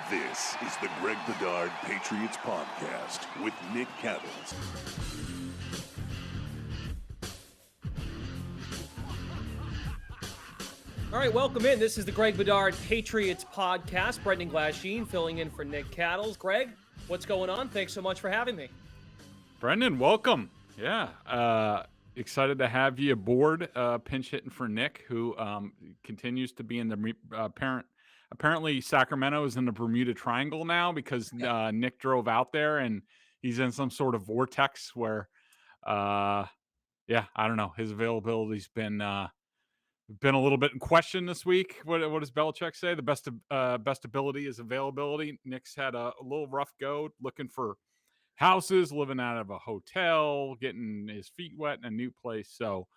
This is the Greg Bedard Patriots Podcast with Nick Cattles. All right, welcome in. This is the Greg Bedard Patriots Podcast. Brendan Glasheen filling in for Nick Cattles. Greg, what's going on? Thanks so much for having me. Brendan, welcome. Yeah, excited to have you aboard, pinch hitting for Nick, who continues to be in the apparently Sacramento is in the Bermuda Triangle now because Nick drove out there and he's in some sort of vortex where, I don't know. His availability's been a little bit in question this week. What does Belichick say? The best ability is availability. Nick's had a little rough go looking for houses, living out of a hotel, getting his feet wet in a new place. So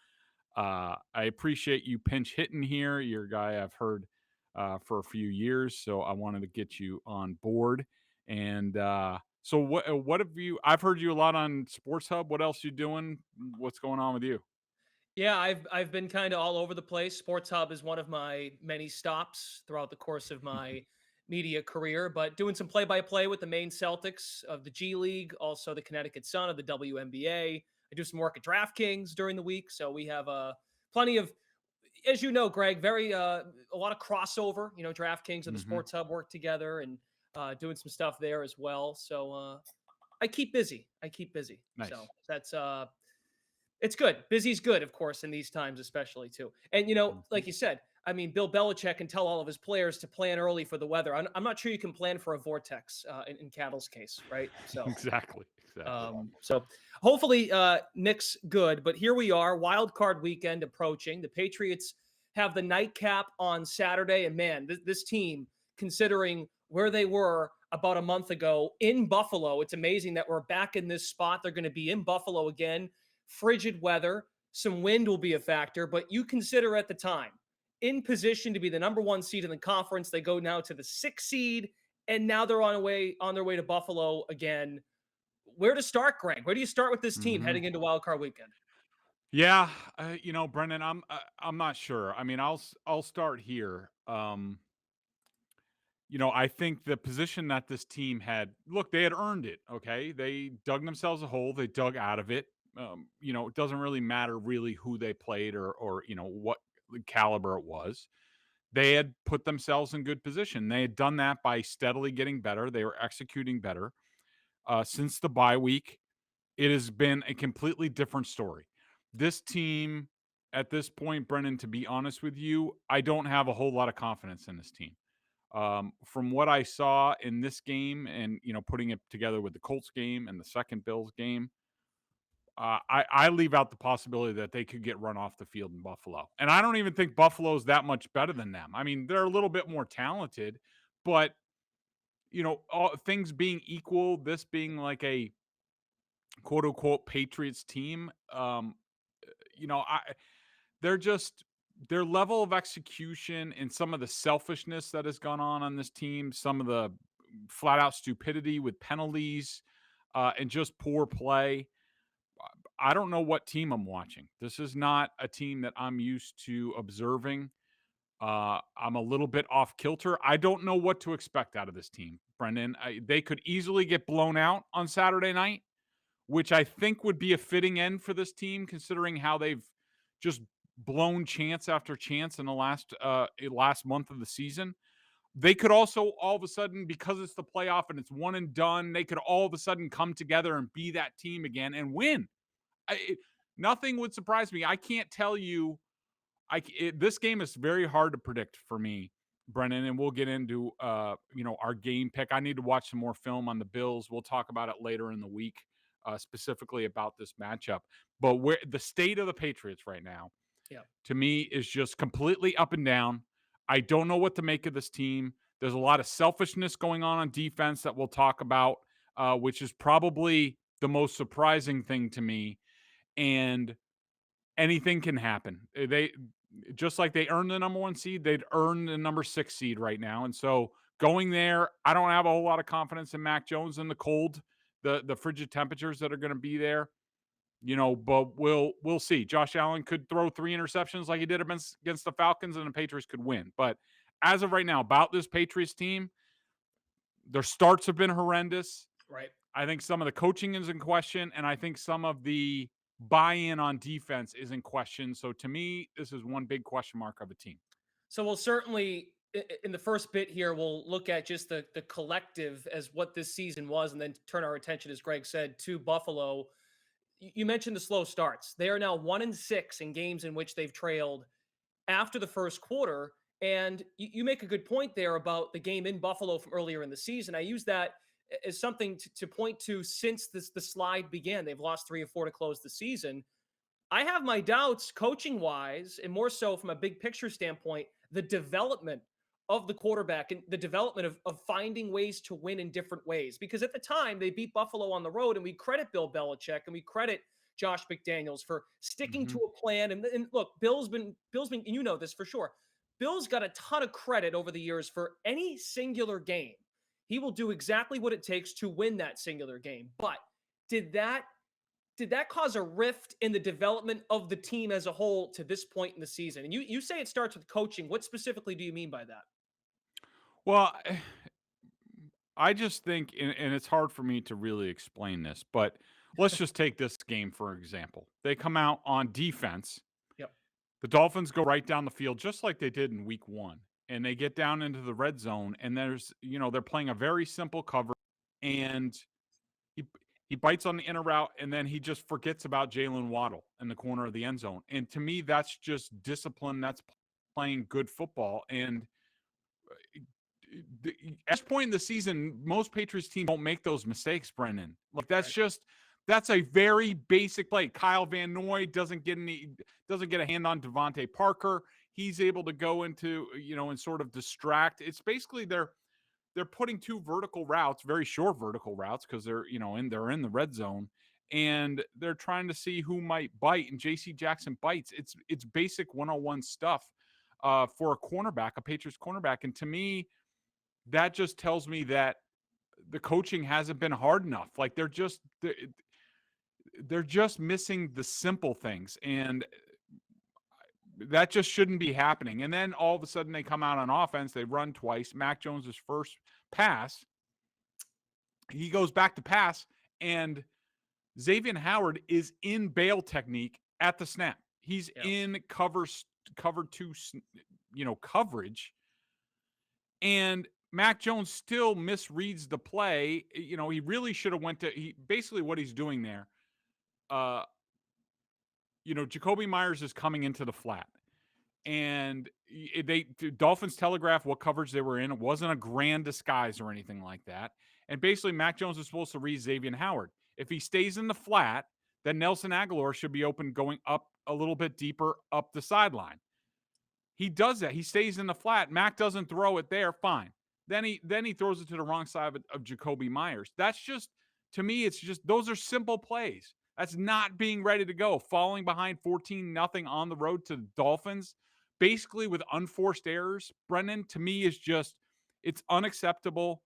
I appreciate you pinch hitting here. You're a guy I've heard for a few years, so I wanted to get you on board. And so what have you? I've heard you a lot on Sports Hub. What else you doing? What's going on with you? Yeah, I've been kind of all over the place. Sports Hub is one of my many stops throughout the course of my media career, but doing some play-by-play with the Maine Celtics of the G League, also the Connecticut Sun of the WNBA. I do some work at DraftKings during the week, so we have plenty of, as you know, Greg, a lot of crossover. You know, DraftKings and the Sports Hub work together, and doing some stuff there as well. So I keep busy. Nice. So that's it's good. Busy's good, of course, in these times, especially too. And, you know, like you said, I mean, Bill Belichick can tell all of his players to plan early for the weather. I'm not sure you can plan for a vortex in Cattle's case, right? So Exactly. So hopefully Nick's good. But here we are, wild card weekend approaching. The Patriots have the nightcap on Saturday. And, man, this team, considering where they were about a month ago in Buffalo, it's amazing that we're back in this spot. They're going to be in Buffalo again. Frigid weather, some wind will be a factor, but you consider at the time in position to be the number one seed in the conference. They go now to the 6th seed, and now they're on their way to Buffalo again. Where to start, Greg? Where do you start with this team heading into Wild Card Weekend? Yeah, Brendan, I'm not sure. I mean, I'll start here. I think the position that this team had, look, they had earned it. Okay, they dug themselves a hole. They dug out of it. It doesn't really matter really who they played or what caliber it was. They had put themselves in good position. They had done that by steadily getting better. They were executing better. Since the bye week, it has been a completely different story. This team, at this point, Brennan, to be honest with you, I don't have a whole lot of confidence in this team. From what I saw in this game and, putting it together with the Colts game and the second Bills game, I leave out the possibility that they could get run off the field in Buffalo. And I don't even think Buffalo's that much better than them. I mean, they're a little bit more talented, but, all things being equal, this being like a quote unquote Patriots team, their level of execution and some of the selfishness that has gone on this team, some of the flat out stupidity with penalties and just poor play. I don't know what team I'm watching. This is not a team that I'm used to observing. I'm a little bit off kilter. I don't know what to expect out of this team, Brendan. They could easily get blown out on Saturday night, which I think would be a fitting end for this team, considering how they've just blown chance after chance in the last month of the season. They could also all of a sudden, because it's the playoff and it's one and done, they could all of a sudden come together and be that team again and win. Nothing would surprise me. I can't tell you. This game is very hard to predict for me, Brennan, and we'll get into our game pick. I need to watch some more film on the Bills. We'll talk about it later in the week, specifically about this matchup. But where the state of the Patriots right now, to me, is just completely up and down. I don't know what to make of this team. There's a lot of selfishness going on defense that we'll talk about, which is probably the most surprising thing to me. And anything can happen. They just like they earned the number 1 seed, they'd earn the number 6 seed right now. And so going there, I don't have a whole lot of confidence in Mac Jones in the cold, the frigid temperatures that are going to be there. But we'll see. Josh Allen could throw 3 interceptions like he did against the Falcons, and the Patriots could win. But as of right now, about this Patriots team, Their starts have been horrendous. Right. I think some of the coaching is in question, and I think some of the buy-in on defense is in question. So to me, this is one big question mark of a team. So we'll certainly, in the first bit here, we'll look at just the collective as what this season was, and then turn our attention, as Greg said, to Buffalo. You mentioned the slow starts. They are now 1-6 in games in which they've trailed after the first quarter. And you make a good point there about the game in Buffalo from earlier in the season. I use that as something to point to since the slide began. They've lost 3 or 4 to close the season. I have my doubts coaching wise, and more so from a big picture standpoint, the development of the quarterback and the development of finding ways to win in different ways. Because at the time they beat Buffalo on the road, and we credit Bill Belichick and we credit Josh McDaniels for sticking to a plan. And look, Bill's been, and you know this for sure. Bill's got a ton of credit over the years for any singular game. He will do exactly what it takes to win that singular game. But did that cause a rift in the development of the team as a whole to this point in the season? And you say it starts with coaching. What specifically do you mean by that? Well, I just think, and it's hard for me to really explain this, but let's just take this game for example. They come out on defense. Yep. The Dolphins go right down the field, just like they did in week 1. And they get down into the red zone, and they're playing a very simple cover, and he bites on the inner route, and then he just forgets about Jalen Waddle in the corner of the end zone. And to me, that's just discipline. That's playing good football. And at this point in the season, most Patriots teams don't make those mistakes, Brendan. Like that's a very basic play. Kyle Van Noy doesn't get a hand on Devontae Parker. He's able to go into, and sort of distract. It's basically they're putting 2 vertical routes, very short vertical routes, because they're in the red zone, and they're trying to see who might bite. And J.C. Jackson bites. It's basic 101 stuff for a cornerback, a Patriots cornerback. And to me, that just tells me that the coaching hasn't been hard enough. Like they're just missing the simple things, and that just shouldn't be happening. And then all of a sudden they come out on offense, they run twice. Mac Jones's first pass, he goes back to pass, and Xavier Howard is in bail technique at the snap. He's in cover 2, coverage, and Mac Jones still misreads the play. He really should have basically what he's doing there. Jacoby Myers is coming into the flat, and the Dolphins telegraph what coverage they were in. It wasn't a grand disguise or anything like that. And basically, Mac Jones is supposed to read Xavier Howard. If he stays in the flat, then Nelson Aguilar should be open going up a little bit deeper up the sideline. He does that. He stays in the flat. Mac doesn't throw it there. Fine. Then he throws it to the wrong side of Jacoby Myers. That's just, to me, it's just, those are simple plays. That's not being ready to go. Falling behind 14-0 on the road to the Dolphins, basically with unforced errors, Brendan, to me is just, it's unacceptable.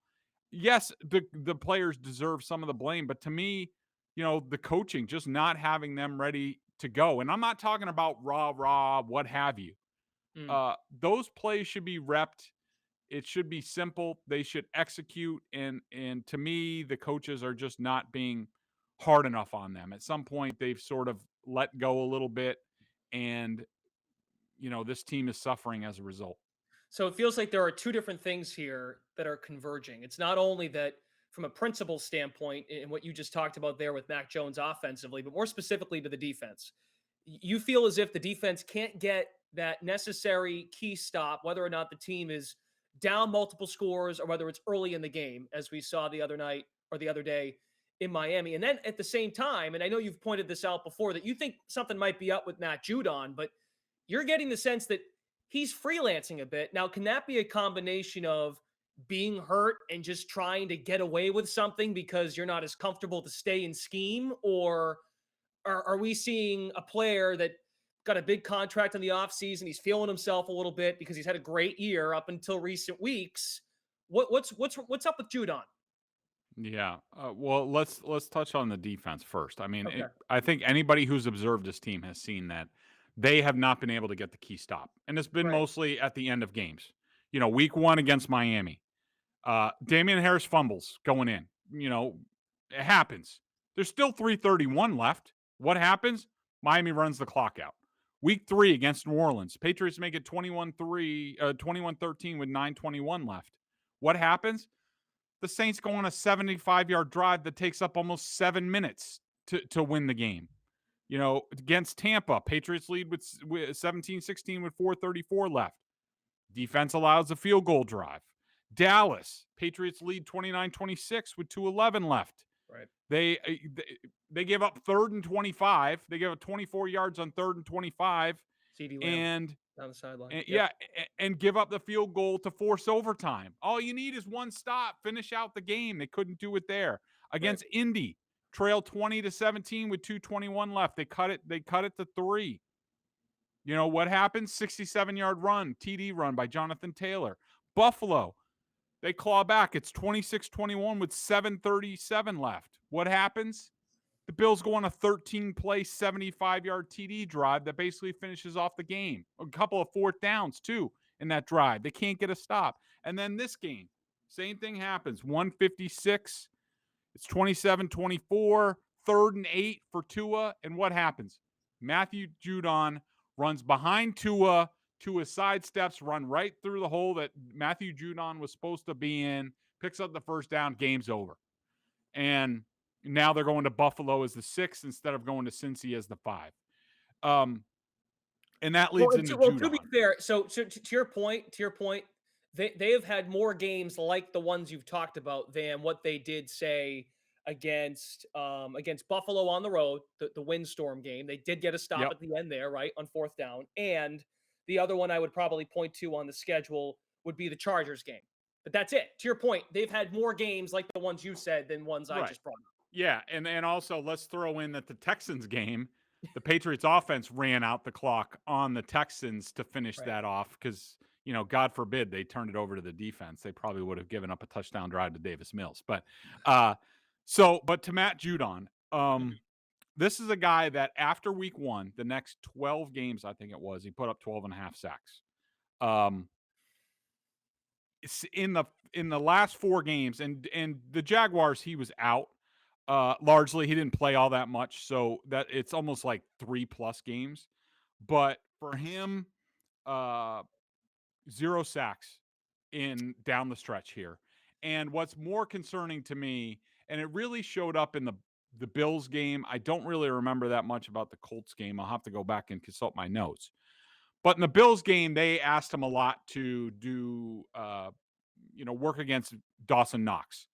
Yes, the players deserve some of the blame, but to me, the coaching, just not having them ready to go. And I'm not talking about rah, what have you. Those plays should be repped. It should be simple. They should execute. And to me, the coaches are just not being hard enough on them. At some point, they've sort of let go a little bit, and this team is suffering as a result. So it feels like there are 2 different things here that are converging. It's not only that from a principle standpoint in what you just talked about there with Mac Jones offensively, but more specifically to the defense. You feel as if the defense can't get that necessary key stop, whether or not the team is down multiple scores or whether it's early in the game, as we saw the other night or the other day in Miami. And then at the same time, and I know you've pointed this out before, that you think something might be up with Matt Judon, but you're getting the sense that he's freelancing a bit. Now, can that be a combination of being hurt and just trying to get away with something because you're not as comfortable to stay in scheme? Or are we seeing a player that got a big contract in the offseason, he's feeling himself a little bit because he's had a great year up until recent weeks? What's up with Judon? Yeah. Well, let's touch on the defense first. I mean, Okay. I think anybody who's observed this team has seen that they have not been able to get the key stop. And it's been Right. mostly at the end of games. Week 1 against Miami. Damian Harris fumbles going in. It happens. There's still 3:31 left. What happens? Miami runs the clock out. Week 3 against New Orleans. Patriots make it 21-13 with 9:21 left. What happens? The Saints go on a 75-yard drive that takes up almost 7 minutes to win the game. Against Tampa, Patriots lead with 17-16 with 4:34 left. Defense allows a field goal drive. Dallas, Patriots lead 29-26 with 2:11 left. Right. They give up 3rd and 25. They give up 24 yards on 3rd and 25. CeeDee Lamb And down the sideline. and, yeah, and give up the field goal to force overtime. All you need is one stop, finish out the game. They couldn't do it there. Against Indy, trail 20-17 with 2:21 left. They cut it to 3. What happens? 67-yard run, TD run by Jonathan Taylor. Buffalo, they claw back. It's 26-21 with 7:37 left. What happens? The Bills go on a 13-play, 75-yard TD drive that basically finishes off the game. A couple of 4th downs, too, in that drive. They can't get a stop. And then this game, same thing happens. 1:56. It's 27-24, 3rd and 8 for Tua. And what happens? Matthew Judon runs behind Tua. Tua sidesteps, run right through the hole that Matthew Judon was supposed to be in, picks up the first down, game's over. And now they're going to Buffalo as the 6 instead of going to Cincy as the 5. And that leads into Judon. To be fair, so to your point, they have had more games like the ones you've talked about than what they did, say, against Buffalo on the road, the windstorm game. They did get a stop at the end there, right, on 4th down. And the other one I would probably point to on the schedule would be the Chargers game. But that's it. To your point, they've had more games like the ones you said than ones I just brought up. Yeah, and also let's throw in that the Texans game, the Patriots offense ran out the clock on the Texans to finish that off because, God forbid they turned it over to the defense. They probably would have given up a touchdown drive to Davis Mills. But but to Matt Judon, this is a guy that after week 1, the next 12 games, I think it was, he put up 12.5 sacks. It's in the last 4 games, and the Jaguars, he was out. Largely, he didn't play all that much, so that it's almost like 3+ games. But for him, 0 sacks in down the stretch here. And what's more concerning to me, and it really showed up in the Bills game. I don't really remember that much about the Colts game. I'll have to go back and consult my notes. But in the Bills game, they asked him a lot to do, work against Dawson Knox.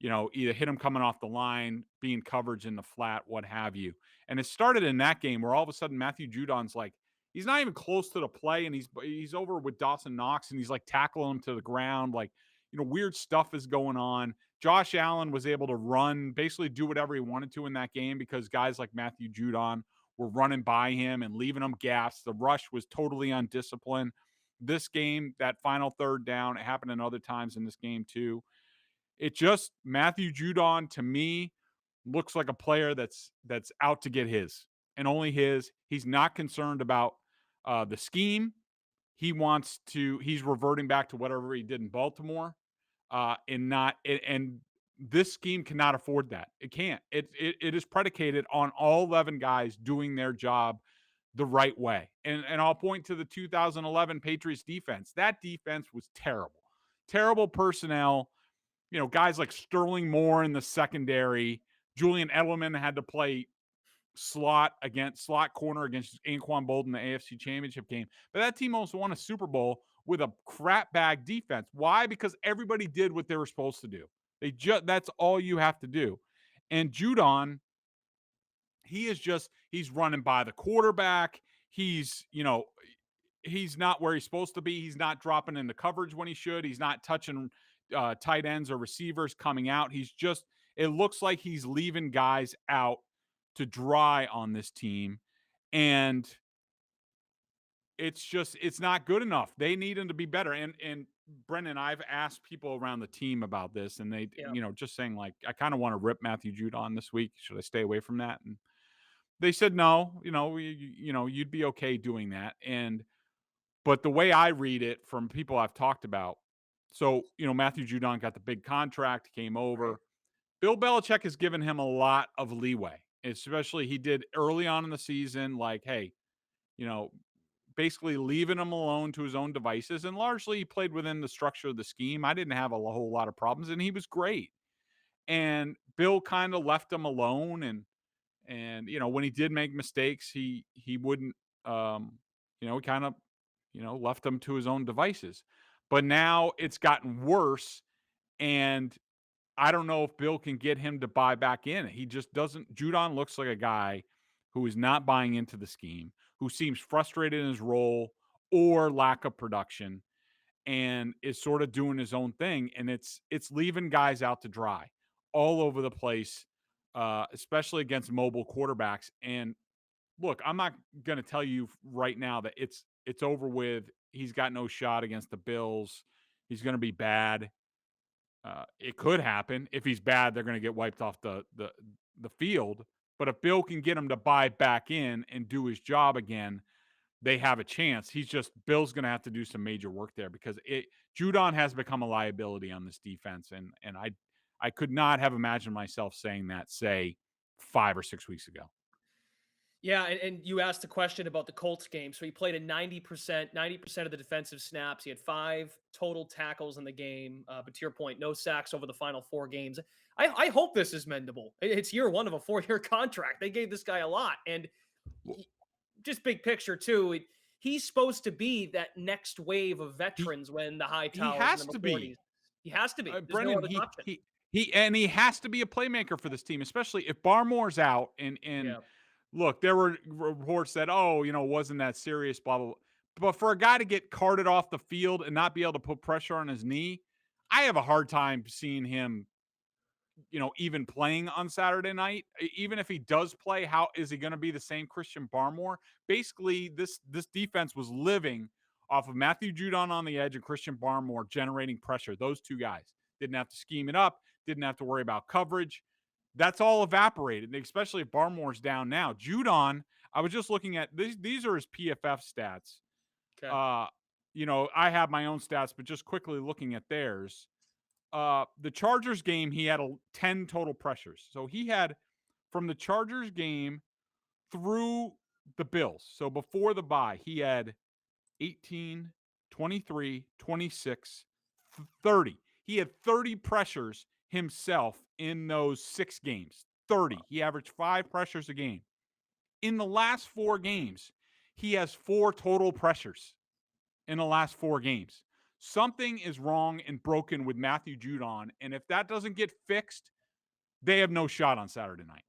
Either hit him coming off the line, be in coverage in the flat, what have you. And it started in that game where all of a sudden Matthew Judon's like, he's not even close to the play, and he's over with Dawson Knox, and he's like tackling him to the ground. Like, weird stuff is going on. Josh Allen was able to run, basically do whatever he wanted to in that game because guys like Matthew Judon were running by him and leaving him gaps. The rush was totally undisciplined. This game, that final 3rd down, it happened in other times in this game too. It just, Matthew Judon, to me, looks like a player that's out to get his and only his. He's not concerned about the scheme. He's reverting back to whatever he did in Baltimore. And this scheme cannot afford that. It can't. It is predicated on all 11 guys doing their job the right way. And I'll point to the 2011 Patriots defense. That defense was terrible. Terrible personnel. Guys like Sterling Moore in the secondary. Julian Edelman had to play slot corner against Anquan Bolden in the AFC Championship game. But that team also won a Super Bowl with a crap bag defense. Why? Because everybody did what they were supposed to do. That's all you have to do. And Judon, he's running by the quarterback. He's not where he's supposed to be. He's not dropping into coverage when he should. He's not touching tight ends or receivers coming out. It looks like he's leaving guys out to dry on this team. And it's not good enough. They need him to be better. And Brendan, I've asked people around the team about this, and they, just saying like, I kind of want to rip Matthew Judon this week. Should I stay away from that? And they said, no, you'd be okay doing that. But the way I read it from people I've talked about, So, Matthew Judon got the big contract, came over. Right. Bill Belichick has given him a lot of leeway, especially he did early on in the season, like, hey, you know, basically leaving him alone to his own devices. And largely he played within the structure of the scheme. I didn't have a whole lot of problems, and he was great. And Bill kind of left him alone. And when he did make mistakes, he wouldn't, he kind of, left him to his own devices. But now it's gotten worse. And I don't know if Bill can get him to buy back in. He just doesn't. Judon looks like a guy who is not buying into the scheme, who seems frustrated in his role or lack of production, and is sort of doing his own thing. And it's leaving guys out to dry all over the place, especially against mobile quarterbacks. And look, I'm not going to tell you right now that it's over with. He's got no shot against the Bills. He's going to be bad. It could happen. If he's bad, they're going to get wiped off the field. But if Bill can get him to buy back in and do his job again, they have a chance. Bill's going to have to do some major work there, because Judon has become a liability on this defense, and I could not have imagined myself saying that, say, 5 or 6 weeks ago. Yeah, and you asked the question about the Colts game. So he played a 90% of the defensive snaps. He had 5 total tackles in the game. But to your point, no sacks over the final 4 games. I hope this is mendable. It's year 1 of a 4-year contract. They gave this guy a lot. And just big picture, too, he's supposed to be that next wave of veterans when the high towers. He has to be. He has to be. There's Brendan, no other option. He has to be a playmaker for this team, especially if Barmore's out. And look, there were reports that, wasn't that serious, blah, blah, blah. But for a guy to get carted off the field and not be able to put pressure on his knee, I have a hard time seeing him, even playing on Saturday night. Even if he does play, how is he going to be the same Christian Barmore? Basically, this defense was living off of Matthew Judon on the edge and Christian Barmore generating pressure. Those two guys didn't have to scheme it up, didn't have to worry about coverage. That's all evaporated, especially if Barmore's down now. Judon, I was just looking at these are his PFF stats. Okay. I have my own stats, but just quickly looking at theirs. The Chargers game, he had 10 total pressures. So he had, from the Chargers game through the Bills, so before the bye, he had 18, 23, 26, 30. He had 30 pressures himself in those 6 games. 30. He averaged 5 pressures a game. In the last 4 games, he has 4 total pressures in the last 4 games. Something is wrong and broken with Matthew Judon, and if that doesn't get fixed, they have no shot on Saturday night.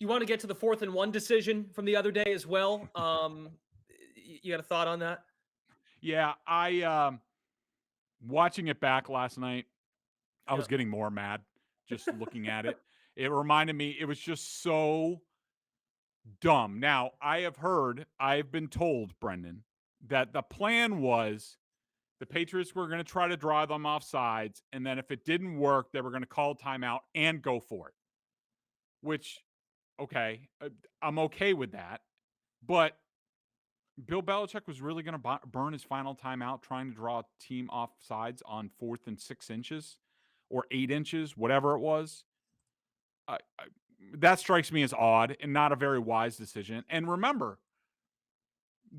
You want to get to the 4th and 1 decision from the other day as well? You got a thought on that? Yeah, I watching it back last night, I was getting more mad just looking at it. It reminded me, it was just so dumb. Now, I've been told, Brendan, that the plan was the Patriots were going to try to draw them off sides, and then if it didn't work, they were going to call timeout and go for it. Which, okay, I'm okay with that. But Bill Belichick was really going to burn his final timeout trying to draw a team off sides on 4th and 6 inches or 8 inches, whatever it was. That strikes me as odd and not a very wise decision. And remember,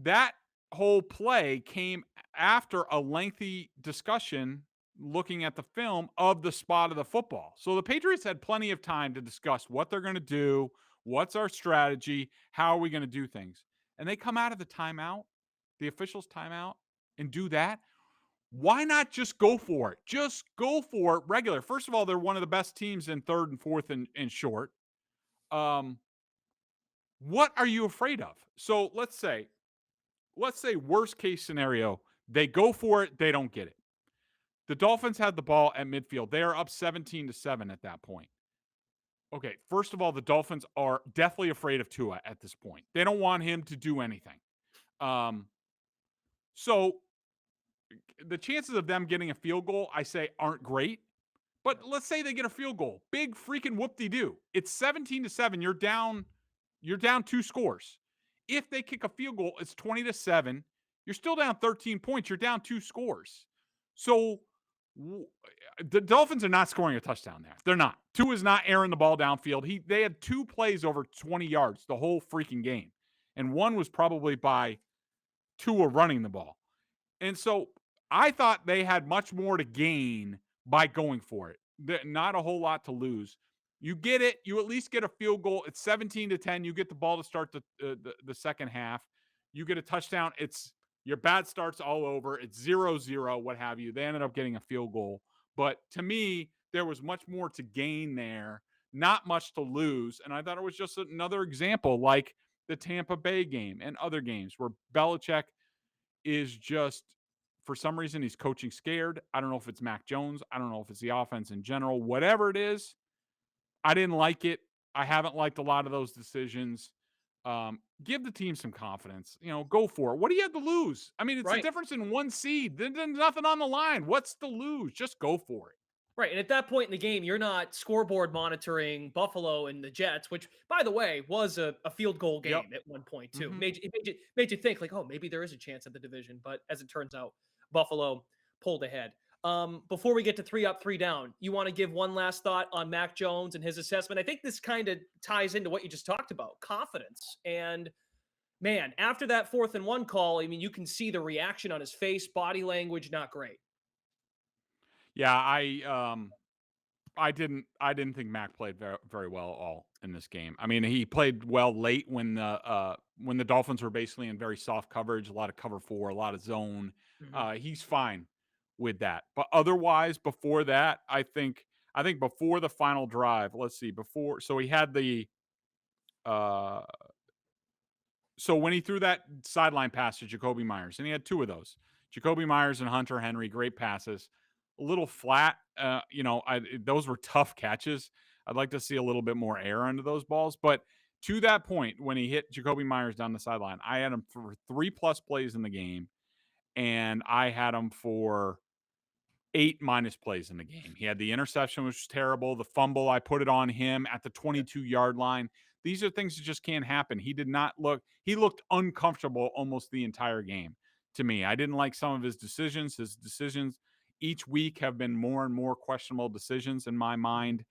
that whole play came after a lengthy discussion looking at the film of the spot of the football. So the Patriots had plenty of time to discuss what they're going to do, what's our strategy, how are we going to do things. And they come out of the timeout, the officials' timeout, and do that. Why not just go for it? Just go for it regular. First of all, they're one of the best teams in 3rd and 4th and short. What are you afraid of? So let's say worst case scenario, they go for it, they don't get it. The Dolphins had the ball at midfield. They are up 17-7 at that point. Okay, first of all, the Dolphins are deathly afraid of Tua at this point. They don't want him to do anything. So the chances of them getting a field goal, I say, aren't great. But let's say they get a field goal. Big freaking whoop-de-doo. It's 17-7. You're down 2 scores. If they kick a field goal, it's 20-7. You're still down 13 points. You're down 2 scores. So the Dolphins are not scoring a touchdown there. They're not. Tua is not airing the ball downfield. They had 2 plays over 20 yards the whole freaking game. And one was probably by Tua running the ball. And so I thought they had much more to gain by going for it. Not a whole lot to lose. You get it. You at least get a field goal. It's 17-10. You get the ball to start the second half. You get a touchdown. It's your bad starts all over. It's 0-0, what have you. They ended up getting a field goal. But to me, there was much more to gain there, not much to lose. And I thought it was just another example like the Tampa Bay game and other games where Belichick is just, for some reason, he's coaching scared. I don't know if it's Mac Jones. I don't know if it's the offense in general. Whatever it is, I didn't like it. I haven't liked a lot of those decisions. Give the team some confidence. Go for it. What do you have to lose? I mean, it's a Right. difference in 1 seed. There's nothing on the line. What's to lose? Just go for it. Right. And at that point in the game, you're not scoreboard monitoring Buffalo and the Jets, which, by the way, was a field goal game Yep. at one point, too. Mhm. Made you think, like, oh, maybe there is a chance at the division. But as it turns out, Buffalo pulled ahead. Before we get to 3 up, 3 down, you want to give one last thought on Mac Jones and his assessment? I think this kind of ties into what you just talked about, confidence. And man, after that 4th and 1 call, I mean, you can see the reaction on his face, body language, not great. Yeah, I didn't think Mac played very, very well at all in this game. I mean, he played well late when the Dolphins were basically in very soft coverage, a lot of cover 4, a lot of zone. Mhm. He's fine with that. But otherwise, before that, I think before the final drive, let's see, before so he had the uh so when he threw that sideline pass to Jacoby Myers, and he had 2 of those. Jacoby Myers and Hunter Henry, great passes. A little flat, those were tough catches. I'd like to see a little bit more air under those balls, but to that point, when he hit Jacoby Myers down the sideline, I had him for 3+ plays in the game, and I had him for 8 minus plays in the game. He had the interception, which was terrible. The fumble, I put it on him at the 22-yard line. These are things that just can't happen. He looked uncomfortable almost the entire game to me. I didn't like some of his decisions. His decisions each week have been more and more questionable decisions in my mind.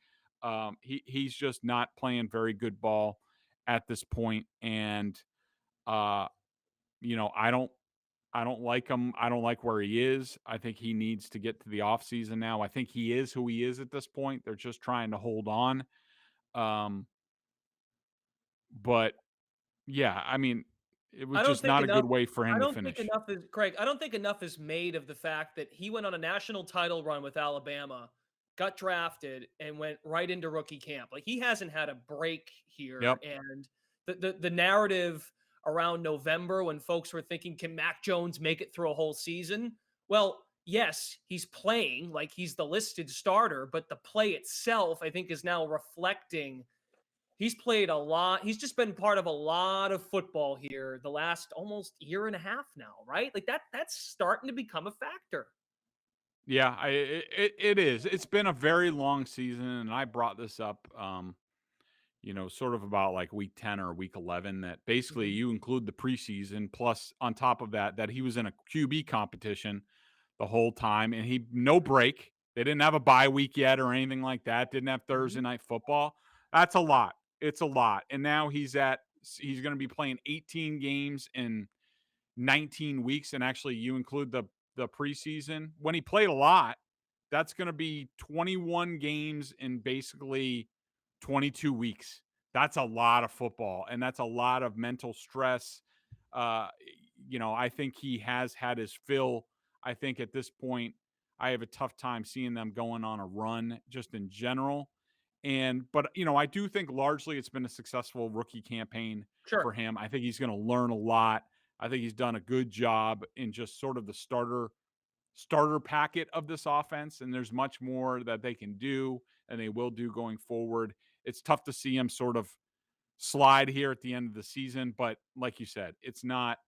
He's just not playing very good ball at this point. And, uh, I don't like him. I don't like where he is. I think he needs to get to the offseason now. I think he is who he is at this point. They're just trying to hold on. Um, but yeah, I mean, it was I don't just think not a good enough way for I him to don't think finish. enough is Craig, I don't think enough is made of the fact that he went on a national title run with Alabama, got drafted, and went right into rookie camp. Like, he hasn't had a break here, Yep. and the narrative around November when folks were thinking, "Can Mac Jones make it through a whole season?" Well, yes, he's playing like he's the listed starter, but the play itself, I think, is now reflecting he's played a lot. He's just been part of a lot of football here the last almost year and a half now, right? Like that's starting to become a factor. Yeah, it is. It's been a very long season, and I brought this up, sort of about like week 10 or week 11. That basically Mhm. you include the preseason, plus on top of that, that he was in a QB competition the whole time, and he no break. They didn't have a bye week yet or anything like that. Didn't have Thursday Mhm. night football. That's a lot. It's a lot. And now he's going to be playing 18 games in 19 weeks, and actually you include the preseason. When he played a lot, that's going to be 21 games in basically 22 weeks. That's a lot of football, and that's a lot of mental stress. Uh, I think he has had his fill. I think at this point, I have a tough time seeing them going on a run just in general. But I do think largely it's been a successful rookie campaign for Sure. him. I think he's going to learn a lot. I think he's done a good job in just sort of the starter packet of this offense, and there's much more that they can do and they will do going forward. It's tough to see him sort of slide here at the end of the season, but like you said, it's not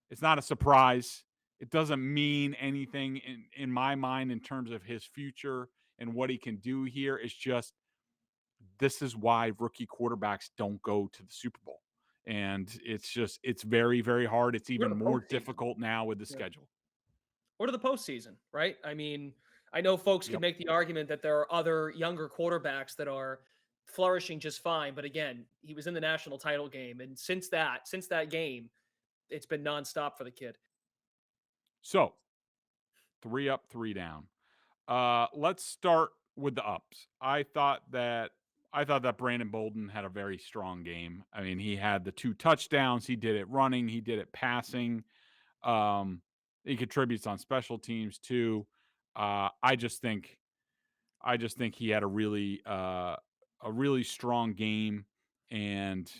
a surprise. It doesn't mean anything in my mind in terms of his future and what he can do here. It's just this is why rookie quarterbacks don't go to the Super Bowl. And it's very, very hard. It's You're even in the more postseason. difficult now with the Yeah. schedule. or to the postseason, right? I mean, I know folks could Yep. make the argument that there are other younger quarterbacks that are flourishing just fine, but again, he was in the national title game, and since that game, it's been nonstop for the kid. So 3 up, 3 down. Let's start with the ups. I thought that Brandon Bolden had a very strong game. I mean, he had the 2 touchdowns. He did it running. He did it passing. Um, he contributes on special teams too. I just think he had a really strong game, and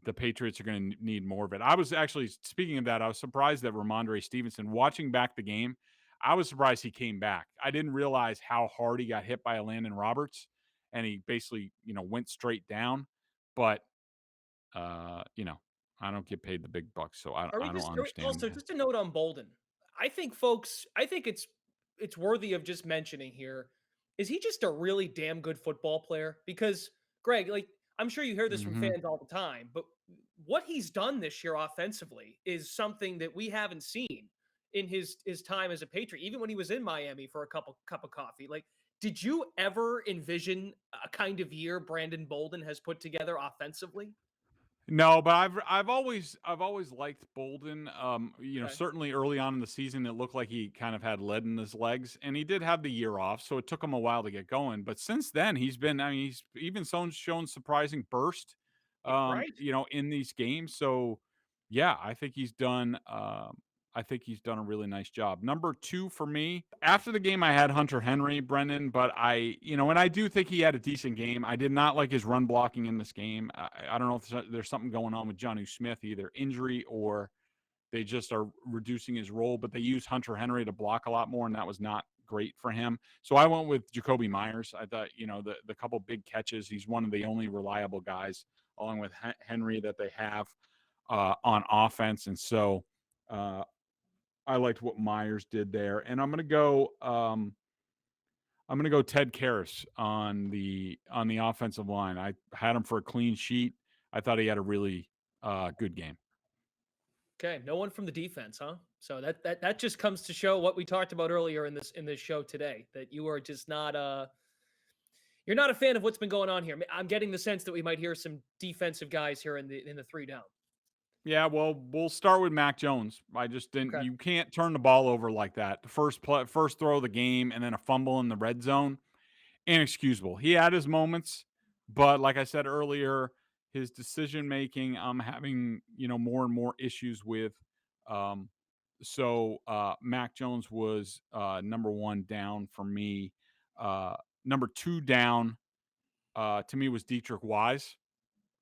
the Patriots are going to need more of it. I was actually, speaking of that, I was surprised that Ramondre Stevenson, watching back the game, I was surprised he came back. I didn't realize how hard he got hit by Landon Roberts, and he basically, went straight down. But you know, I don't get paid the big bucks, so I, Are we I don't just are we, understand. also just a note on Bolden? I think it's worthy of just mentioning here. Is he just a really damn good football player? Because Greg, like I'm sure you hear this from Mhm. fans all the time, but what he's done this year offensively is something that we haven't seen in his time as a Patriot, even when he was in Miami for a cup of coffee. Like, did you ever envision a kind of year Brandon Bolden has put together offensively? No, but I've always liked Bolden. Okay. Certainly early on in the season, it looked like he kind of had lead in his legs, and he did have the year off, so it took him a while to get going. But since then, he's even shown surprising burst, Right. in these games. So, yeah, I think he's done a really nice job. Number 2 for me, after the game, I had Hunter Henry, Brendan, but and I do think he had a decent game. I did not like his run blocking in this game. I don't know if there's something going on with Jonnu Smith, either injury or they just are reducing his role, but they use Hunter Henry to block a lot more, and that was not great for him. So I went with Jacoby Myers. I thought, the couple big catches, he's one of the only reliable guys, along with Henry, that they have on offense. And so, uh, I liked what Myers did there, and I'm gonna go. Ted Karras on the offensive line. I had him for a clean sheet. I thought he had a really good game. Okay, no one from the defense, huh? So that just comes to show what we talked about earlier in this show today, that you are just not you're not a fan of what's been going on here. I'm getting the sense that we might hear some defensive guys here in the 3 down. Yeah, well, we'll start with Mac Jones. I just didn't. Okay. You can't turn the ball over like that. The first throw of the game, and then a fumble in the red zone, inexcusable. He had his moments, but like I said earlier, his decision making, I'm having more and more issues with. Um, Mac Jones was number 1 down for me. Number 2 down to me was Dietrich Wise.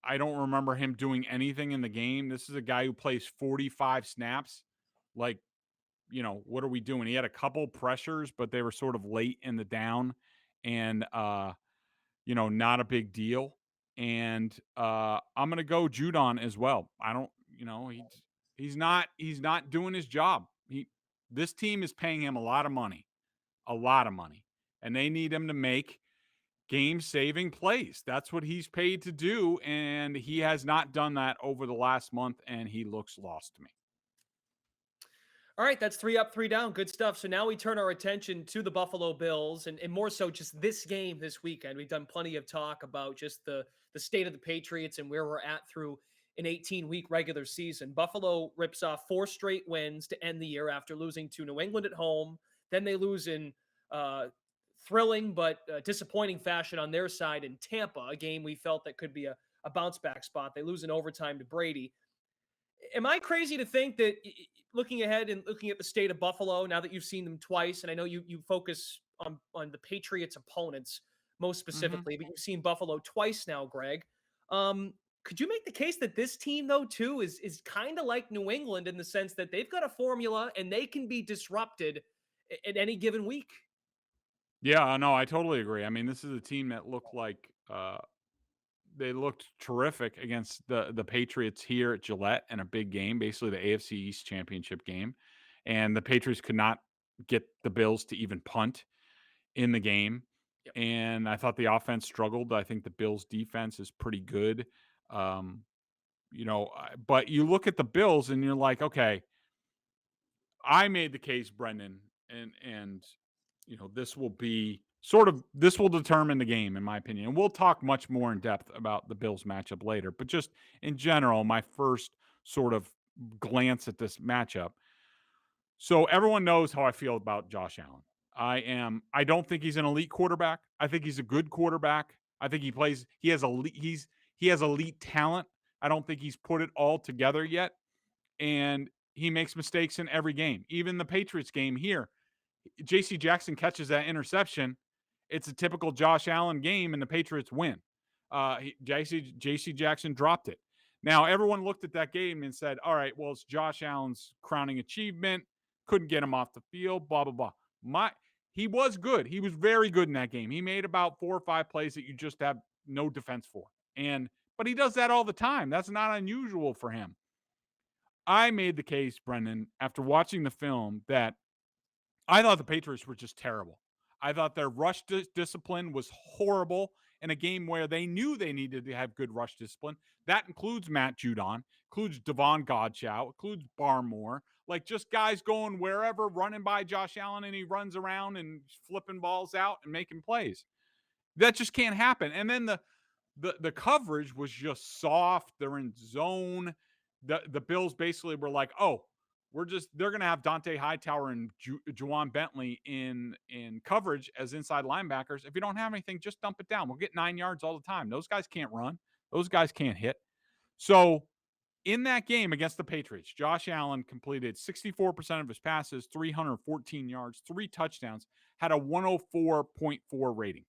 I don't remember him doing anything in the game. This is a guy who plays 45 snaps. Like, what are we doing? He had a couple pressures, but they were sort of late in the down, and not a big deal. And I'm gonna go Judon as well. I don't, he's not doing his job. This team is paying him a lot of money, and they need him to make game-saving plays. That's what he's paid to do, and he has not done that over the last month, and he looks lost to me. All right, that's 3 up, 3 down. Good stuff. So now we turn our attention to the Buffalo Bills and more so just this game this weekend. We've done plenty of talk about just the state of the Patriots and where we're at through an 18-week regular season. Buffalo rips off 4 straight wins to end the year after losing to New England at home. Then they lose in thrilling but disappointing fashion on their side in Tampa, a game we felt that could be a bounce back spot. They lose in overtime to Brady. Am I crazy to think that looking ahead and looking at the state of Buffalo, now that you've seen them twice, and I know you focus on the Patriots opponents most Mhm. specifically, but you've seen Buffalo twice now, Greg. Could you make the case that this team though too is kind of like New England in the sense that they've got a formula and they can be disrupted at any given week? Yeah, no, I totally agree. I mean, this is a team that looked like they looked terrific against the Patriots here at Gillette in a big game, basically the AFC East championship game, and the Patriots could not get the Bills to even punt in the game. Yep. And I thought the offense struggled. I think the Bills' defense is pretty good. Um, but you look at the Bills and you're like, okay, I made the case, Brendan, and this will determine the game, in my opinion. And we'll talk much more in depth about the Bills matchup later. But just in general, my first sort of glance at this matchup. So everyone knows how I feel about Josh Allen. I don't think he's an elite quarterback. I think he's a good quarterback. I think he has elite talent. I don't think he's put it all together yet. And he makes mistakes in every game. Even the Patriots game here, J.C. Jackson catches that interception. It's a typical Josh Allen game, and the Patriots win. J.C. Jackson dropped it. Now, everyone looked at that game and said, all right, well, it's Josh Allen's crowning achievement. Couldn't get him off the field, blah, blah, blah. He was good. He was very good in that game. He made about 4 or 5 plays that you just have no defense for. But he does that all the time. That's not unusual for him. I made the case, Brendan, after watching the film, that I thought the Patriots were just terrible. I thought their rush discipline was horrible in a game where they knew they needed to have good rush discipline. That includes Matt Judon, includes Devon Godchow, includes Barmore, like just guys going wherever, running by Josh Allen, and he runs around and flipping balls out and making plays. That just can't happen. And then the coverage was just soft. They're in zone. The Bills basically were like, oh, they're going to have Dante Hightower and Juwan Bentley in coverage as inside linebackers. If you don't have anything, just dump it down. We'll get 9 yards all the time. Those guys can't run. Those guys can't hit. So in that game against the Patriots, Josh Allen completed 64% of his passes, 314 yards, 3 touchdowns, had a 104.4 rating.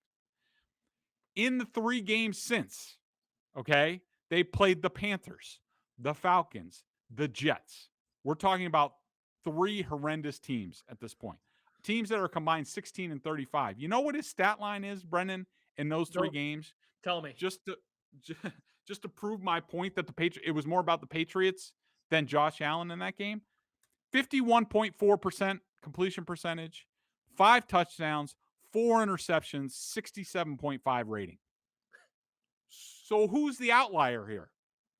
In the 3 games since, okay, they played the Panthers, the Falcons, the Jets. We're talking about 3 horrendous teams at this point. Teams that are combined 16 and 35. You know what his stat line is, Brendan, in those 3 games? Tell me. Just to prove my point that it was more about the Patriots than Josh Allen in that game. 51.4% completion percentage, 5 touchdowns, 4 interceptions, 67.5 rating. So who's the outlier here?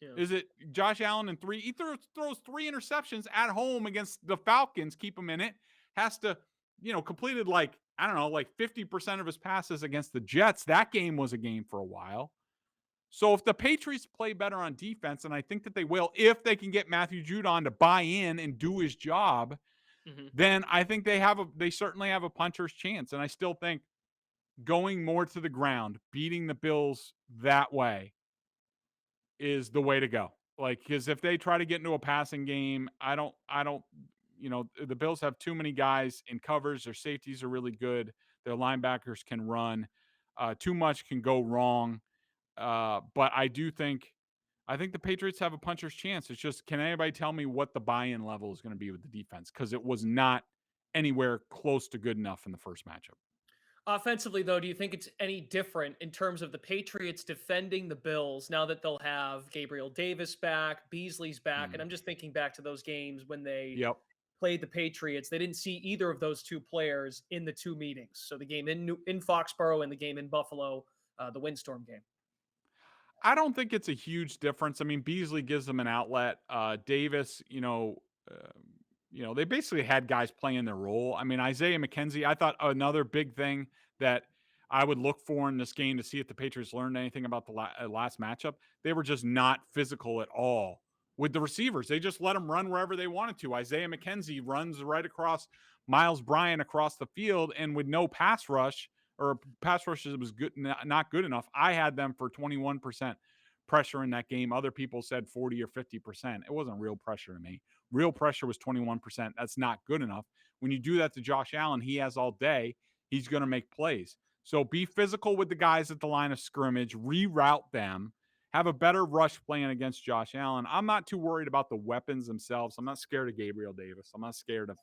Yeah. Is it Josh Allen and 3? He throws 3 interceptions at home against the Falcons, keep him in it. Has to, completed like 50% of his passes against the Jets. That game was a game for a while. So if the Patriots play better on defense, and I think that they will, if they can get Matthew Judon to buy in and do his job, then I think they certainly have a puncher's chance. And I still think going more to the ground, beating the Bills that way is the way to go. Like, because if they try to get into a passing game, I don't, the Bills have too many guys in covers. Their safeties are really good. Their linebackers can run. Too much can go wrong. But I think the Patriots have a puncher's chance. It's just, can anybody tell me what the buy-in level is going to be with the defense? Because it was not anywhere close to good enough in the first matchup. Offensively, though, do you think it's any different in terms of the Patriots defending the Bills now that they'll have Gabriel Davis back, Beasley's back? And I'm just thinking back to those games when they played the Patriots. They didn't see either of those 2 players in the 2 meetings. So the game in Foxborough and the game in Buffalo, the windstorm game. I don't think it's a huge difference. I mean, Beasley gives them an outlet. Davis, they basically had guys playing their role. I mean, Isaiah McKenzie, I thought another big thing that I would look for in this game to see if the Patriots learned anything about the last matchup, they were just not physical at all with the receivers. They just let them run wherever they wanted to. Isaiah McKenzie runs right across Miles Bryant across the field, and with no pass rush, or pass rushes was good, not good enough. I had them for 21% pressure in that game. Other people said 40 or 50%. It wasn't real pressure to me. Real pressure was 21%. That's not good enough. When you do that to Josh Allen, he has all day. He's going to make plays. So be physical with the guys at the line of scrimmage, reroute them, have a better rush plan against Josh Allen. I'm not too worried about the weapons themselves. I'm not scared of Gabriel Davis. I'm not scared of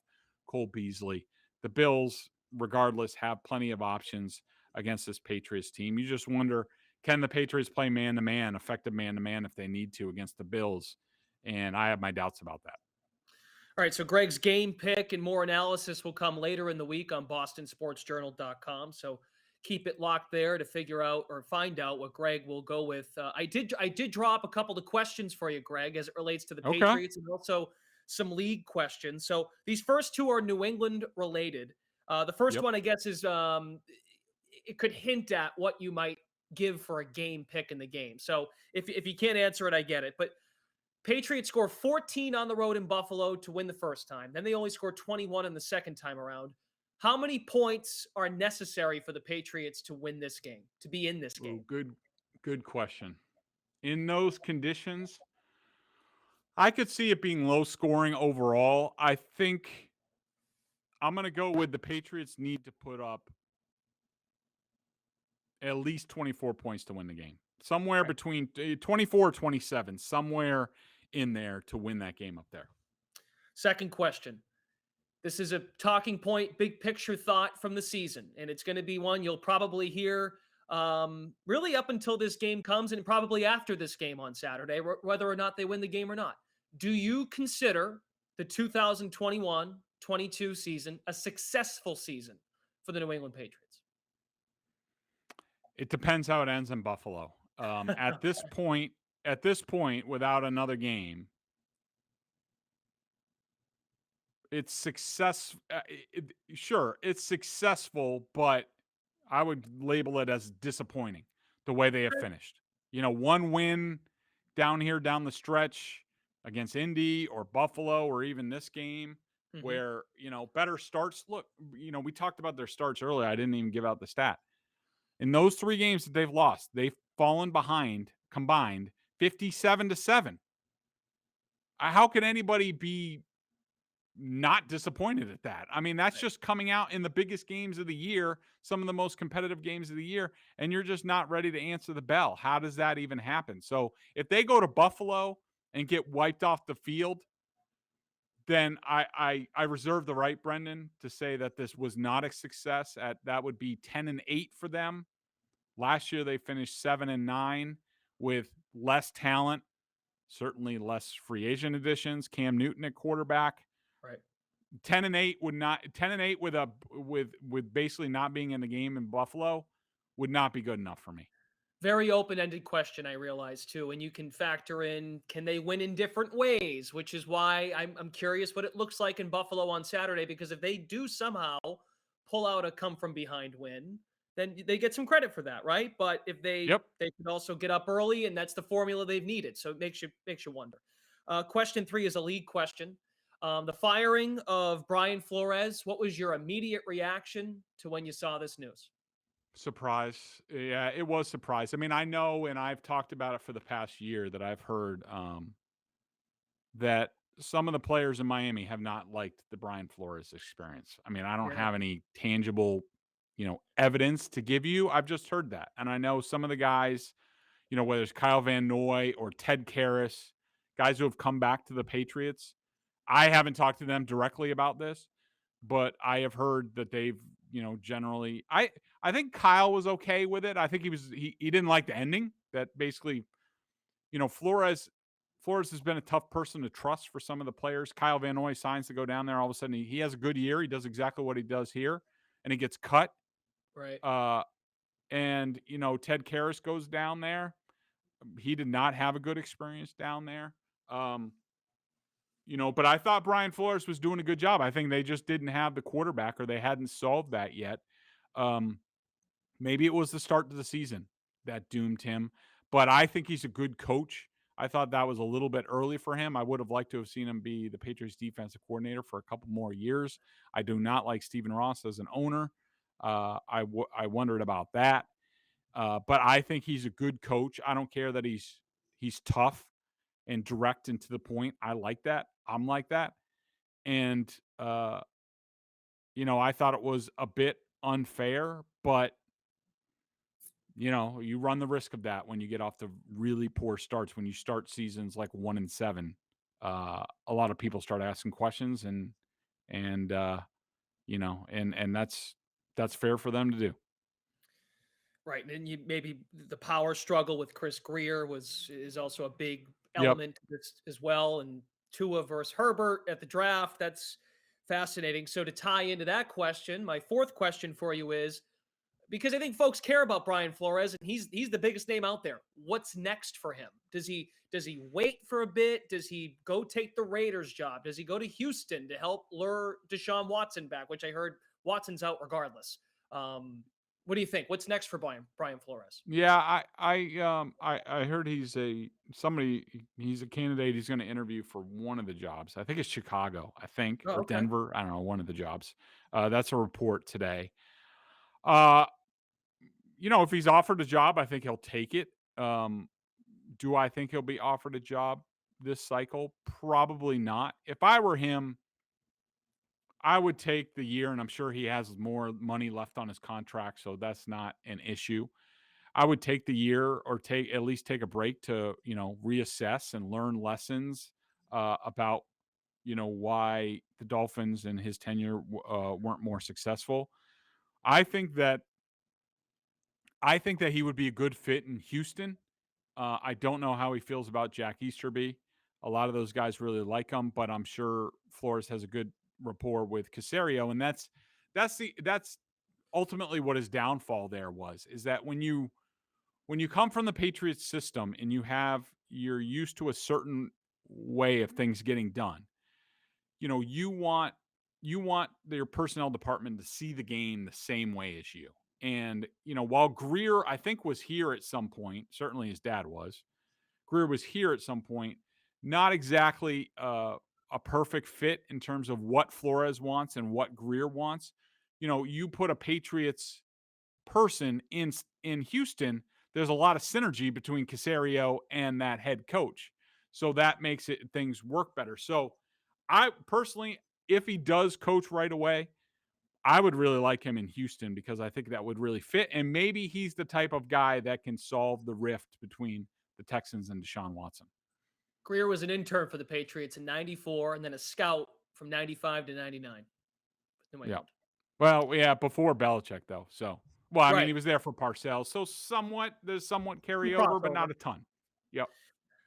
Cole Beasley. The Bills, regardless, have plenty of options against this Patriots team. You just wonder, can the Patriots play man-to-man, effective man-to-man if they need to against the Bills? And I have my doubts about that. All right, so Greg's game pick and more analysis will come later in the week on bostonsportsjournal.com. So keep it locked there to figure out or find out what Greg will go with. I did draw up a couple of questions for you, Greg, as it relates to the Patriots and also some league questions. So these first two are New England related. The first one, I guess, is it could hint at what you might give for a game pick in the game. So if you can't answer it, I get it. But Patriots score 14 on the road in Buffalo to win the first time. Then they only score 21 in the second time around. How many points are necessary for the Patriots to win this game, to be in this game? Ooh, good question. In those conditions, I could see it being low scoring overall. I think I'm going to go with the Patriots need to put up at least 24 points to win the game. Somewhere between 24 or 27, somewhere in there to win that game up there. Second question. This is a talking point, big picture thought from the season, and it's going to be one you'll probably hear really up until this game comes and probably after this game on Saturday, whether or not they win the game or not. Do you consider the 2021-22 season a successful season for the New England Patriots? It depends how it ends in Buffalo. At this point, without another game, it's success. Sure, it's successful, but I would label it as disappointing the way they have finished. One win down the stretch against Indy or Buffalo or even this game where, better starts. Look, we talked about their starts earlier. I didn't even give out the stat. In those 3 games that they've lost, they've fallen behind combined 57-7. How can anybody be not disappointed at that? I mean, that's just coming out in the biggest games of the year, some of the most competitive games of the year, and you're just not ready to answer the bell. How does that even happen? So if they go to Buffalo and get wiped off the field, then I reserve the right, Brendan, to say that this was not a success. That would be 10-8 for them. Last year they finished 7-9 with less talent, certainly less free agent additions. Cam Newton at quarterback. Right. 10-8 would not 10-8 with basically not being in the game in Buffalo would not be good enough for me. Very open-ended question, I realize, too. And you can factor in, can they win in different ways? Which is why I'm curious what it looks like in Buffalo on Saturday, because if they do somehow pull out a come-from-behind win, then they get some credit for that, right? But if they could also get up early, and that's the formula they've needed. So it makes you wonder. Question 3 is a league question. The firing of Brian Flores, what was your immediate reaction to when you saw this news? Surprise. Yeah, it was surprise. I mean, I know, and I've talked about it for the past year, that I've heard that some of the players in Miami have not liked the Brian Flores experience. I mean, I don't have any tangible, evidence to give you. I've just heard that. And I know some of the guys, whether it's Kyle Van Noy or Ted Karras, guys who have come back to the Patriots. I haven't talked to them directly about this, but I have heard that they've, generally, I think Kyle was okay with it. I think he didn't like the ending that basically, Flores has been a tough person to trust for some of the players. Kyle Van Noy signs to go down there. All of a sudden he has a good year. He does exactly what he does here and he gets cut. Right. And Ted Karras goes down there. He did not have a good experience down there. But I thought Brian Flores was doing a good job. I think they just didn't have the quarterback, or they hadn't solved that yet. Maybe it was the start to the season that doomed him, but I think he's a good coach. I thought that was a little bit early for him. I would have liked to have seen him be the Patriots defensive coordinator for a couple more years. I do not like Stephen Ross as an owner. I wondered about that. But I think he's a good coach. I don't care that he's tough and direct and to the point. I like that. I'm like that. And, I thought it was a bit unfair, but, you run the risk of that when you get off the really poor starts. When you start seasons like 1-7, a lot of people start asking questions and that's fair for them to do. Right. And maybe the power struggle with Chris Greer is also a big element to this as well. And Tua versus Herbert at the draft. That's fascinating. So to tie into that question, my fourth question for you is, because I think folks care about Brian Flores, and he's the biggest name out there. What's next for him? Does he wait for a bit? Does he go take the Raiders job? Does he go to Houston to help lure Deshaun Watson back, which I heard Watson's out regardless? What do you think? What's next for Brian Flores? Yeah, I heard he's a candidate. He's going to interview for one of the jobs. I think it's Chicago, Oh, or okay. Denver. I don't know, one of the jobs. That's a report today. Uh, if he's offered a job, I think he'll take it. Do I think he'll be offered a job this cycle? Probably not. If I were him, I would take the year, and I'm sure he has more money left on his contract, so that's not an issue. I would take the year, or at least take a break to, reassess and learn lessons about, why the Dolphins and his tenure weren't more successful. I think that he would be a good fit in Houston. I don't know how he feels about Jack Easterby. A lot of those guys really like him, but I'm sure Flores has a good rapport with Caserio, and that's ultimately what his downfall there was. Is that when you come from the Patriots system and you're used to a certain way of things getting done, you want your personnel department to see the game the same way as you. And, while Greer, I think, was here at some point, certainly his dad was, Greer was here at some point, not exactly a perfect fit in terms of what Flores wants and what Greer wants. You put a Patriots person in Houston, there's a lot of synergy between Caserio and that head coach. So that makes things work better. So I personally, if he does coach right away, I would really like him in Houston, because I think that would really fit. And maybe he's the type of guy that can solve the rift between the Texans and Deshaun Watson. Greer was an intern for the Patriots in '94, and then a scout from '95 to '99. Yeah. Well, yeah, before Belichick though. So, I mean, he was there for Parcells, so there's somewhat carryover, but not a ton. Yep.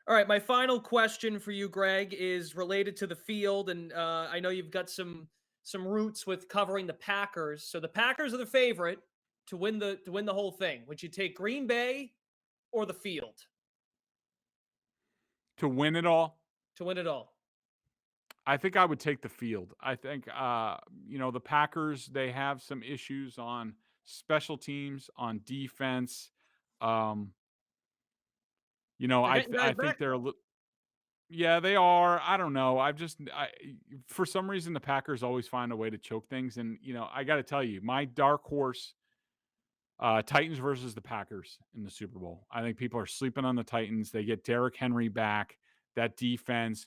All right, my final question for you, Greg, is related to the field, and I know you've got some roots with covering the Packers. So the Packers are the favorite to win the whole thing. Would you take Green Bay or the field To win it all? to win it all? I think I would take the field. I think, the Packers, they have some issues on special teams, on defense. They're getting guys I think back, they're though. yeah, they are. I don't know. For some reason, the Packers always find a way to choke things. And, I got to tell you, my dark horse, Titans versus the Packers in the Super Bowl. I think people are sleeping on the Titans. They get Derrick Henry back, that defense,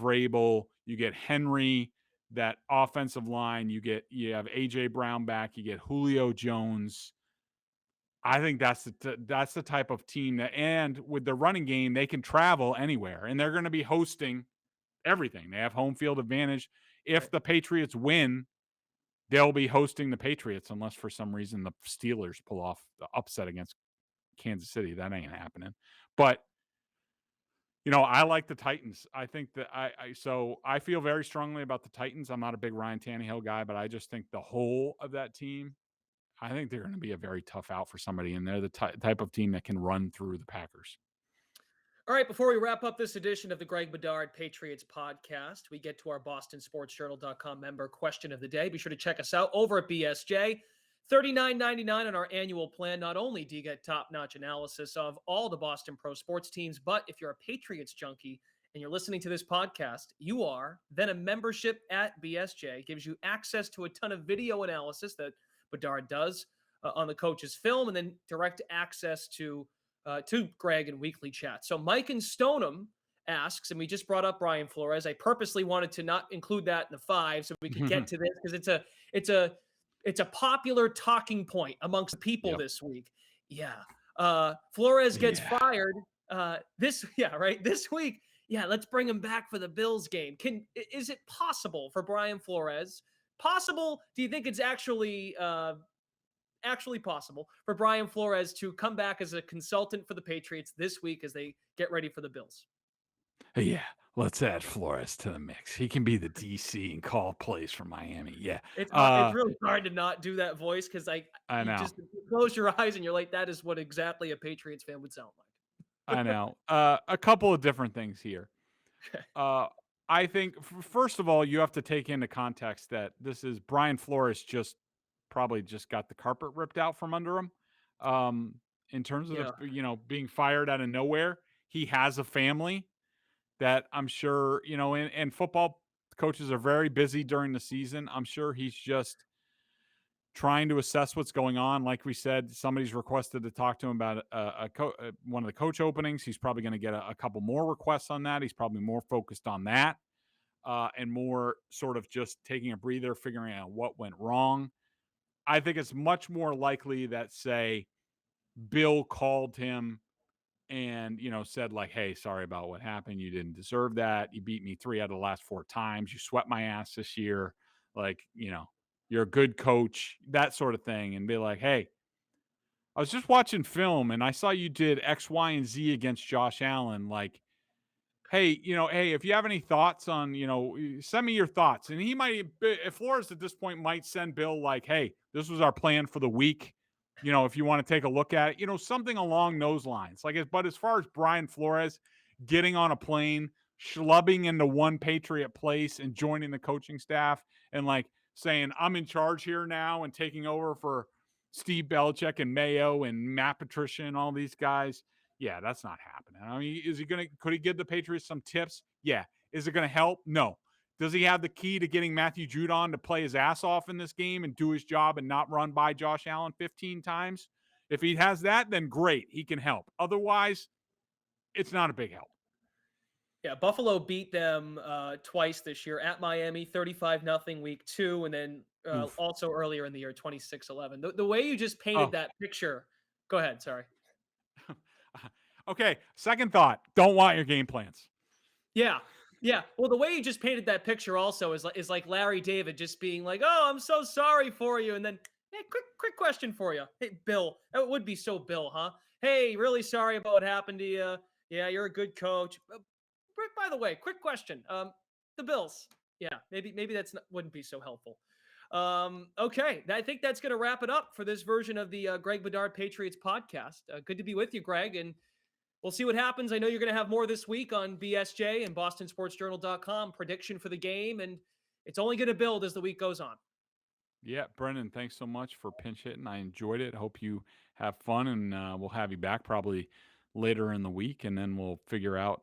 Vrabel, you get Henry, that offensive line, you have AJ Brown back, you get Julio Jones. I think that's the type of team that, and with the running game, they can travel anywhere, and they're going to be hosting everything. They have home field advantage. If the Patriots win, they'll be hosting the Patriots, unless for some reason the Steelers pull off the upset against Kansas City. That ain't happening. But, I like the Titans. I think that so I feel very strongly about the Titans. I'm not a big Ryan Tannehill guy, but I just think the whole of that team, I think they're going to be a very tough out for somebody, and they're the type of team that can run through the Packers. All right, before we wrap up this edition of the Greg Bedard Patriots Podcast, we get to our BostonSportsJournal.com member question of the day. Be sure to check us out over at BSJ. $39.99 on our annual plan. Not only do you get top-notch analysis of all the Boston pro sports teams, but if you're a Patriots junkie and you're listening to this podcast, then a membership at BSJ gives you access to a ton of video analysis that Bedard does on the coach's film, and then direct access to Greg and weekly chat. So Mike in Stoneham asks, and we just brought up Brian Flores. I purposely wanted to not include that in the five so we could get to this, because it's a popular talking point amongst people this week. Yeah. Flores gets fired this week. Yeah, let's bring him back for the Bills game. Is it possible for Brian Flores? Possible? Do you think it's actually possible for Brian Flores to come back as a consultant for the Patriots this week as they get ready for the Bills? Yeah. let's add Flores to the mix. He can be the DC and call plays from Miami. Yeah. It's really hard to not do that voice because I you know. just close your eyes and you're like, that is what exactly a Patriots fan would sound like. I know. A couple of different things here. Okay. I think, first of all, you have to take into context that this is Brian Flores probably just got the carpet ripped out from under him. In terms of being fired out of nowhere, he has a family that I'm sure, and football coaches are very busy during the season. I'm sure he's just trying to assess what's going on. Like we said, somebody's requested to talk to him about one of the coach openings. He's probably going to get a couple more requests on that. He's probably more focused on that and more sort of just taking a breather, figuring out what went wrong. I think it's much more likely that, say, Bill called him and, said like, hey, sorry about what happened. You didn't deserve that. You beat me 3 out of the last 4 times. You swept my ass this year. Like, you're a good coach, that sort of thing. And be like, hey, I was just watching film and I saw you did X, Y, and Z against Josh Allen. Like, hey, hey, if you have any thoughts on, send me your thoughts. And he might, if Flores at this point might send Bill like, hey, this was our plan for the week. If you want to take a look at it, something along those lines. But as far as Brian Flores getting on a plane, schlubbing into one Patriot place and joining the coaching staff and like saying, I'm in charge here now and taking over for Steve Belichick and Mayo and Matt Patricia and all these guys. Yeah, that's not happening. I mean, could he give the Patriots some tips? Yeah. Is it going to help? No. Does he have the key to getting Matthew Judon to play his ass off in this game and do his job and not run by Josh Allen 15 times? If he has that, then great. He can help. Otherwise, it's not a big help. Yeah, Buffalo beat them twice this year at Miami, 35-0 week 2, and then also earlier in the year, 26-11. The way you just painted that picture. Go ahead. Sorry. Okay. Second thought. Don't want your game plans. Yeah. Yeah. Well, the way you just painted that picture also is like Larry David just being like, oh, I'm so sorry for you. And then, hey, quick question for you. Hey, Bill, that would be so Bill, huh? Hey, really sorry about what happened to you. Yeah, you're a good coach. By the way, quick question. The Bills. Yeah, maybe wouldn't be so helpful. Okay, I think that's going to wrap it up for this version of the Greg Bedard Patriots podcast. Good to be with you, Greg, and we'll see what happens. I know you're going to have more this week on BSJ and BostonSportsJournal.com prediction for the game, and it's only going to build as the week goes on. Yeah, Brendan, thanks so much for pinch hitting. I enjoyed it. Hope you have fun, and we'll have you back probably later in the week, and then we'll figure out,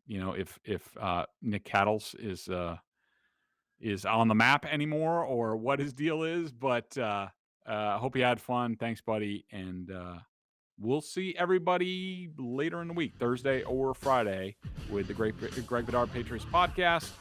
if Nick Cattles is on the map anymore or what his deal is. But hope you had fun. Thanks, buddy, and we'll see everybody later in the week, Thursday or Friday, with the Greg Bedard Patriots Podcast.